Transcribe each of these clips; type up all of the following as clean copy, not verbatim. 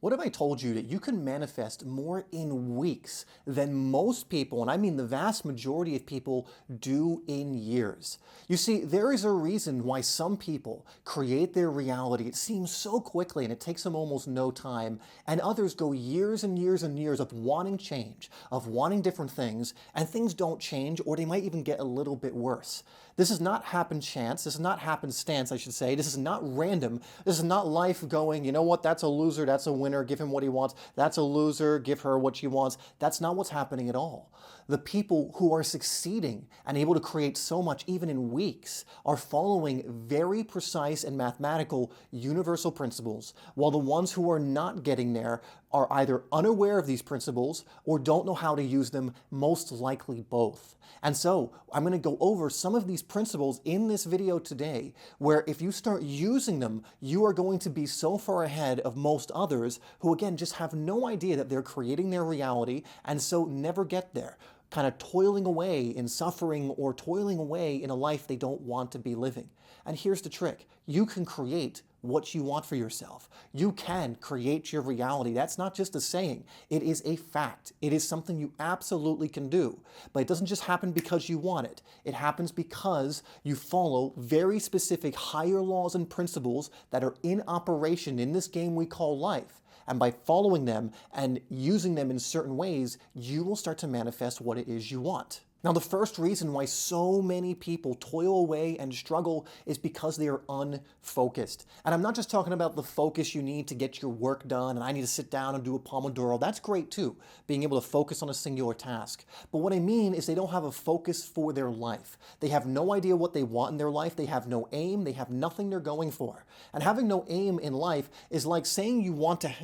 What if I told you that you can manifest more in weeks than most people, and I mean the vast majority of people, do in years? You see, there is a reason why some people create their reality, it seems so quickly and it takes them almost no time, and others go years and years and years of wanting change, of wanting different things, and things don't change, or they might even get a little bit worse. This is not happen chance, this is not happenstance, I should say, this is not random, this is not life going, you know what, that's a loser, that's a winner, give him what he wants, that's a loser, give her what she wants. That's not what's happening at all. The people who are succeeding and able to create so much, even in weeks, are following very precise and mathematical universal principles, while the ones who are not getting there are either unaware of these principles or don't know how to use them, most likely both. And so I'm going to go over some of these principles in this video today, where if you start using them, you are going to be so far ahead of most others who, again, just have no idea that they're creating their reality and so never get there, kind of toiling away in suffering or toiling away in a life they don't want to be living. And here's the trick. You can create what you want for yourself. You can create your reality. That's not just a saying. It is a fact. It is something you absolutely can do. But it doesn't just happen because you want it. It happens because you follow very specific higher laws and principles that are in operation in this game we call life. And by following them and using them in certain ways, you will start to manifest what it is you want. Now, the first reason why so many people toil away and struggle is because they are unfocused. And I'm not just talking about the focus you need to get your work done, and I need to sit down and do a Pomodoro. That's great too, being able to focus on a singular task. But what I mean is they don't have a focus for their life. They have no idea what they want in their life. They have no aim. They have nothing they're going for. And having no aim in life is like saying you want to,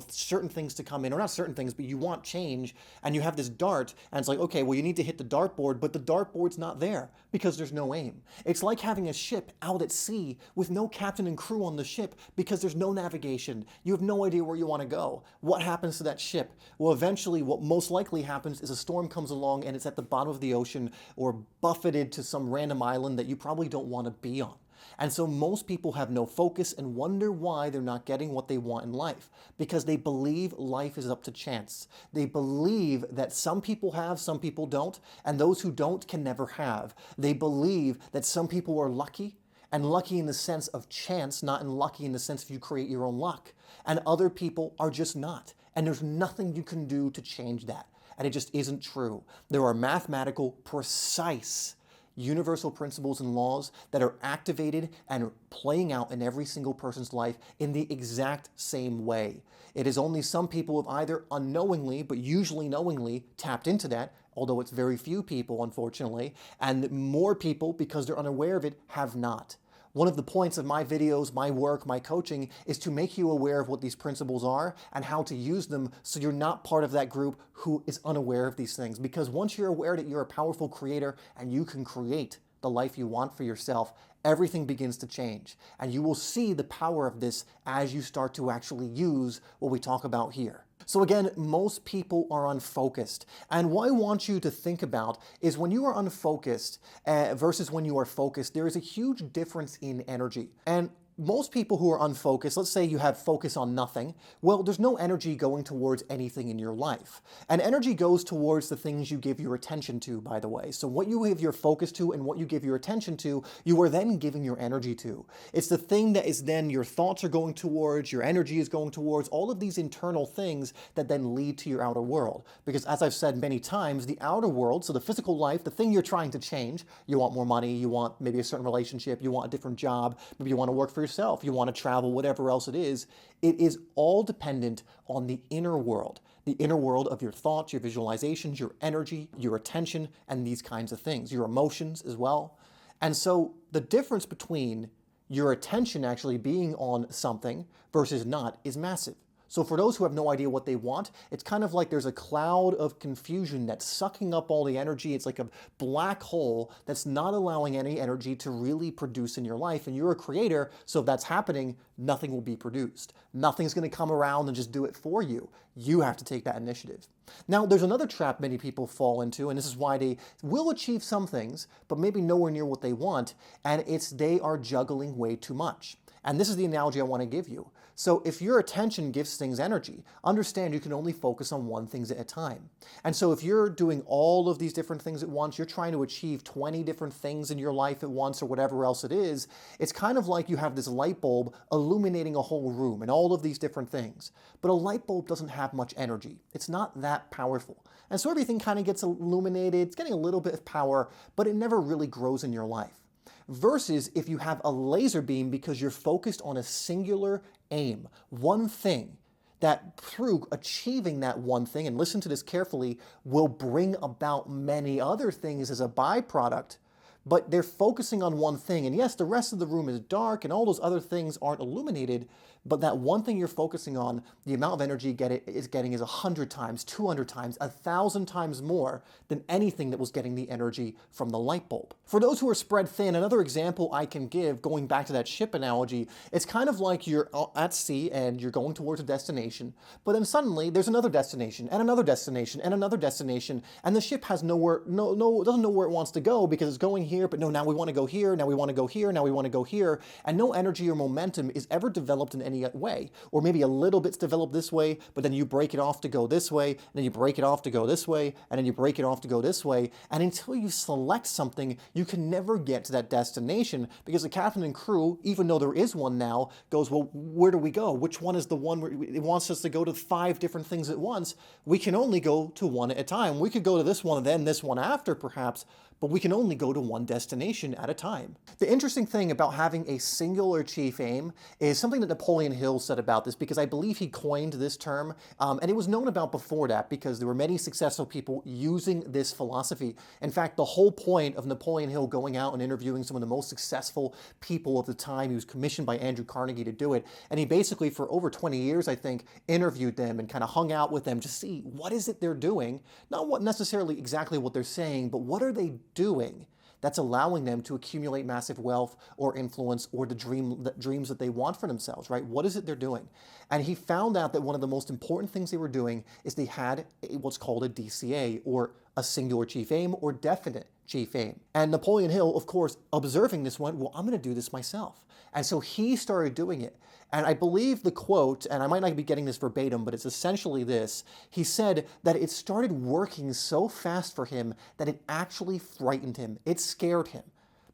certain things to come in, or not certain things, but you want change, and you have this dart, and it's like, okay, well, you need to hit the dartboard, but the dartboard's not there because there's no aim. It's like having a ship out at sea with no captain and crew on the ship because there's no navigation. You have no idea where you want to go. What happens to that ship? Well, eventually, what most likely happens is a storm comes along and it's at the bottom of the ocean or buffeted to some random island that you probably don't want to be on. And so most people have no focus and wonder why they're not getting what they want in life, because they believe life is up to chance. They believe that some people have, some people don't, and those who don't can never have. They believe that some people are lucky, and lucky in the sense of chance, not in lucky in the sense of you create your own luck, and other people are just not. And there's nothing you can do to change that. And it just isn't true. There are mathematical, precise universal principles and laws that are activated and playing out in every single person's life in the exact same way. It is only some people have either unknowingly, but usually knowingly, tapped into that, although it's very few people, unfortunately, and more people, because they're unaware of it, have not. One of the points of my videos, my work, my coaching is to make you aware of what these principles are and how to use them so you're not part of that group who is unaware of these things. Because once you're aware that you're a powerful creator and you can create the life you want for yourself, everything begins to change. And you will see the power of this as you start to actually use what we talk about here. So again, most people are unfocused. And what I want you to think about is when you are unfocused versus when you are focused, there is a huge difference in energy. And most people who are unfocused, let's say you have focus on nothing, well, there's no energy going towards anything in your life. And energy goes towards the things you give your attention to, by the way. So what you give your focus to and what you give your attention to, you are then giving your energy to. It's the thing that is then your thoughts are going towards, your energy is going towards, all of these internal things that then lead to your outer world. Because as I've said many times, the outer world, so the physical life, the thing you're trying to change, you want more money, you want maybe a certain relationship, you want a different job, maybe you want to work for yourself, you want to travel, whatever else it is all dependent on the inner world of your thoughts, your visualizations, your energy, your attention, and these kinds of things, your emotions as well. And so the difference between your attention actually being on something versus not is massive. So for those who have no idea what they want, it's kind of like there's a cloud of confusion that's sucking up all the energy. It's like a black hole that's not allowing any energy to really produce in your life. And you're a creator, so if that's happening, nothing will be produced. Nothing's going to come around and just do it for you. You have to take that initiative. Now, there's another trap many people fall into, and this is why they will achieve some things, but maybe nowhere near what they want, and it's they are juggling way too much. And this is the analogy I want to give you. So if your attention gives things energy, understand you can only focus on one thing at a time. And so if you're doing all of these different things at once, you're trying to achieve 20 different things in your life at once or whatever else it is, it's kind of like you have this light bulb illuminating a whole room and all of these different things. But a light bulb doesn't have much energy. It's not that powerful. And so everything kind of gets illuminated, it's getting a little bit of power, but it never really grows in your life. Versus if you have a laser beam because you're focused on a singular aim, one thing that through achieving that one thing, and listen to this carefully, will bring about many other things as a byproduct, but they're focusing on one thing. And yes, the rest of the room is dark and all those other things aren't illuminated, but that one thing you're focusing on, the amount of energy it's getting is 100 times, 200 times, 1,000 times more than anything that was getting the energy from the light bulb. For those who are spread thin, another example I can give, going back to that ship analogy, it's kind of like you're at sea and you're going towards a destination, but then suddenly there's another destination and another destination and another destination, and the ship has doesn't know where it wants to go because it's going here, but no, now we want to go here, now we want to go here, now we want to go here, and no energy or momentum is ever developed in any way. Or maybe a little bit's developed this way, but then you break it off to go this way, and then you break it off to go this way, and then you break it off to go this way, and until you select something, you can never get to that destination because the captain and crew, even though there is one now, goes, well, where do we go? Which one is the one where it wants us to go to 5 different things at once? We can only go to one at a time. We could go to this one and then this one after, perhaps, but we can only go to one destination at a time. The interesting thing about having a singular chief aim is something that Napoleon Hill said about this, because I believe he coined this term, and it was known about before that because there were many successful people using this philosophy. In fact, the whole point of Napoleon Hill going out and interviewing some of the most successful people of the time, he was commissioned by Andrew Carnegie to do it, and he basically for over 20 years, I think, interviewed them and kind of hung out with them to see what is it they're doing, not what necessarily exactly what they're saying, but what are they doing that's allowing them to accumulate massive wealth or influence or the dreams that they want for themselves, right? What is it they're doing? And he found out that one of the most important things they were doing is they had what's called a DCA, or a singular chief aim, or definite chief aim. And Napoleon Hill, of course, observing this, went, well, I'm going to do this myself. And so he started doing it. And I believe the quote, and I might not be getting this verbatim, but it's essentially this. He said that it started working so fast for him that it actually frightened him. It scared him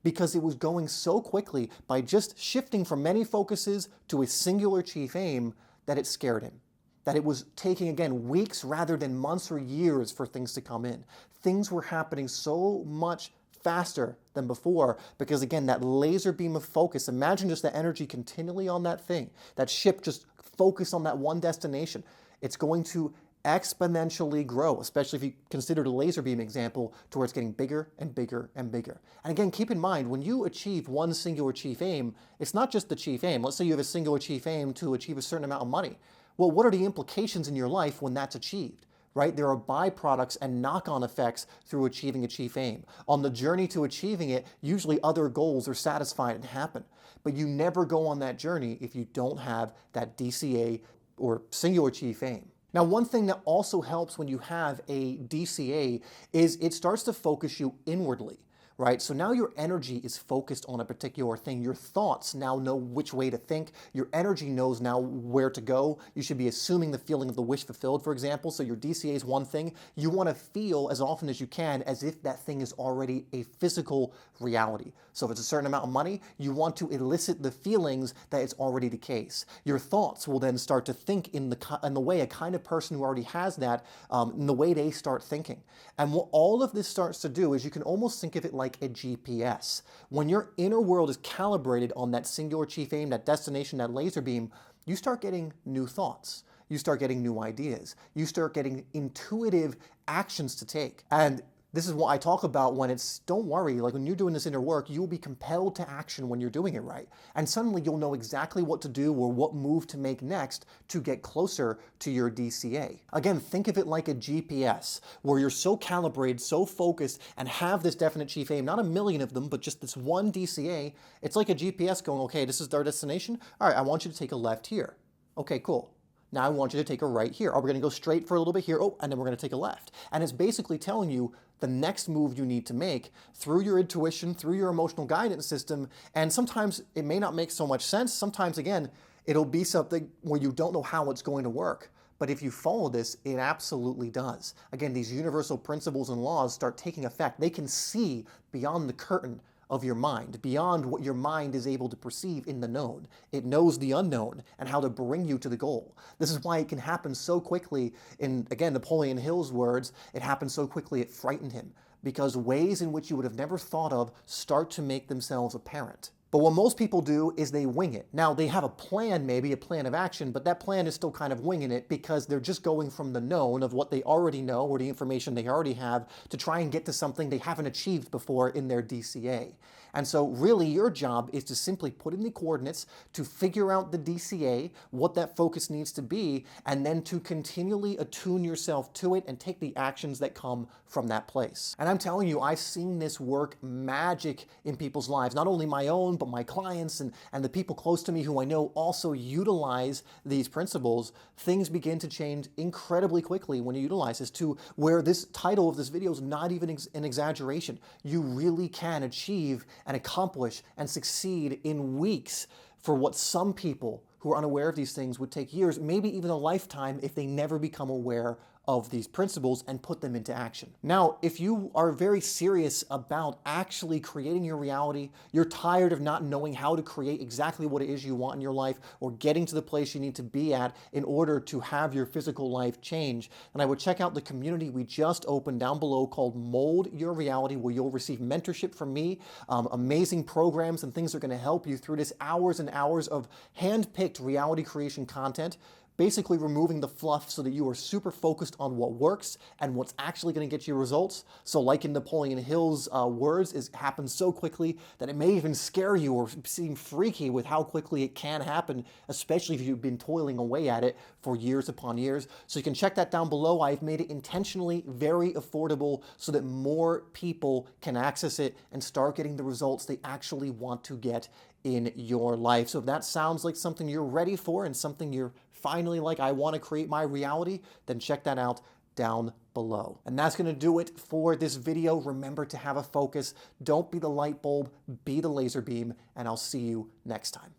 because it was going so quickly by just shifting from many focuses to a singular chief aim that it scared him. That it was taking, again, weeks rather than months or years for things to come in. Things were happening so much faster than before because, again, that laser beam of focus, imagine just the energy continually on that thing, that ship just focused on that one destination. It's going to exponentially grow, especially if you consider the laser beam example, to where it's getting bigger and bigger and bigger. And again, keep in mind, when you achieve one singular chief aim, it's not just the chief aim. Let's say you have a singular chief aim to achieve a certain amount of money. Well, what are the implications in your life when that's achieved? Right? There are byproducts and knock-on effects through achieving a chief aim. On the journey to achieving it, usually other goals are satisfied and happen. But you never go on that journey if you don't have that DCA, or singular chief aim. Now, one thing that also helps when you have a DCA is it starts to focus you inwardly. Right? So now your energy is focused on a particular thing. Your thoughts now know which way to think. Your energy knows now where to go. You should be assuming the feeling of the wish fulfilled, for example. So your DCA is one thing. You want to feel as often as you can as if that thing is already a physical reality. So if it's a certain amount of money, you want to elicit the feelings that it's already the case. Your thoughts will then start to think in the way a kind of person who already has that, in the way they start thinking. And what all of this starts to do is you can almost think of it like a GPS. When your inner world is calibrated on that singular chief aim, that destination, that laser beam, you start getting new thoughts. You start getting new ideas. You start getting intuitive actions to take. And this is what I talk about when it's, don't worry, like when you're doing this inner work, you'll be compelled to action when you're doing it right. And suddenly you'll know exactly what to do or what move to make next to get closer to your DCA. Again, think of it like a GPS, where you're so calibrated, so focused, and have this definite chief aim, not a million of them, but just this one DCA. It's like a GPS going, okay, this is our destination. All right, I want you to take a left here. Okay, cool. Now I want you to take a right here. Oh, we're going to go straight for a little bit here. Oh, and then we're going to take a left. And it's basically telling you the next move you need to make through your intuition, through your emotional guidance system. And sometimes it may not make so much sense. Sometimes, again, It'll be something where you don't know how it's going to work. But if you follow this, it absolutely does. Again, these universal principles and laws start taking effect. They can see beyond the curtain of your mind, beyond what your mind is able to perceive in the known. It knows the unknown and how to bring you to the goal. This is why it can happen so quickly. In, again, Napoleon Hill's words, it happened so quickly it frightened him, because ways in which you would have never thought of start to make themselves apparent. But what most people do is they wing it. Now, they have a plan, maybe a plan of action, but that plan is still kind of winging it because they're just going from the known of what they already know or the information they already have to try and get to something they haven't achieved before in their DCA. And so really your job is to simply put in the coordinates, to figure out the DCA, what that focus needs to be, and then to continually attune yourself to it and take the actions that come from that place. And I'm telling you, I've seen this work magic in people's lives, not only my own, but my clients and the people close to me who I know also utilize these principles. Things begin to change incredibly quickly when you utilize this, to where this title of this video is not even an exaggeration. You really can achieve and accomplish and succeed in weeks for what some people who are unaware of these things would take years, maybe even a lifetime, if they never become aware of these principles and put them into action. Now, if you are very serious about actually creating your reality, you're tired of not knowing how to create exactly what it is you want in your life or getting to the place you need to be at in order to have your physical life change, then I would check out the community we just opened down below called Mold Your Reality, where you'll receive mentorship from me, amazing programs and things that are going to help you through this hours and hours of hand-picked reality creation content, basically removing the fluff so that you are super focused on what works and what's actually going to get you results. So like in Napoleon Hill's words, it happens so quickly that it may even scare you or seem freaky with how quickly it can happen, especially if you've been toiling away at it for years upon years. So you can check that down below. I've made it intentionally very affordable so that more people can access it and start getting the results they actually want to get in your life. So if that sounds like something you're ready for and something you're finally like, I want to create my reality, then check that out down below. And that's going to do it for this video. Remember to have a focus. Don't be the light bulb, be the laser beam, and I'll see you next time.